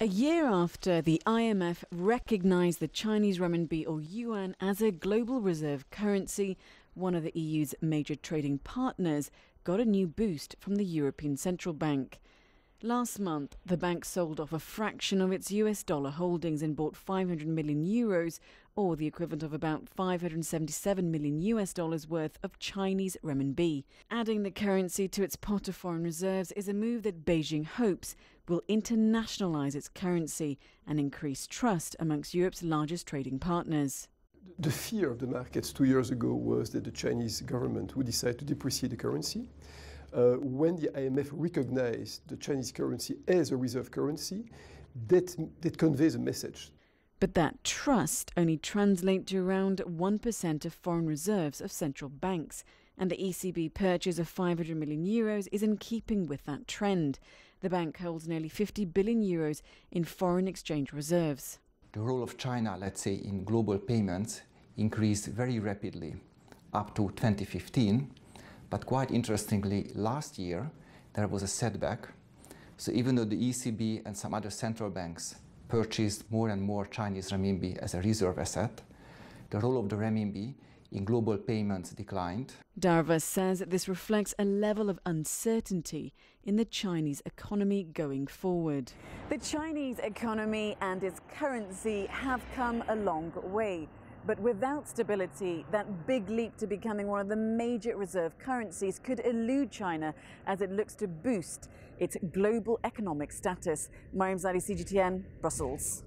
A year after the IMF recognized the Chinese renminbi or yuan as a global reserve currency, one of the EU's major trading partners got a new boost from the European Central Bank. Last month, the bank sold off a fraction of its US dollar holdings and bought 500 million euros, or the equivalent of about 577 million US dollars worth of Chinese renminbi. Adding the currency to its pot of foreign reserves is a move that Beijing hopes will internationalize its currency and increase trust amongst Europe's largest trading partners. The fear of the markets 2 years ago was that the Chinese government would decide to depreciate the currency. When the IMF recognized the Chinese currency as a reserve currency, that conveys a message. But that trust only translates to around 1% of foreign reserves of central banks, and the ECB purchase of 500 million euros is in keeping with that trend. The bank holds nearly 50 billion euros in foreign exchange reserves. The role of China, let's say, in global payments increased very rapidly up to 2015. But quite interestingly, last year there was a setback. So even though the ECB and some other central banks purchased more and more Chinese renminbi as a reserve asset, the role of the renminbi in global payments declined. Darvas says that this reflects a level of uncertainty in the Chinese economy going forward. The Chinese economy and its currency have come a long way. But without stability, that big leap to becoming one of the major reserve currencies could elude China as it looks to boost its global economic status. Mariam Zadi, CGTN, Brussels.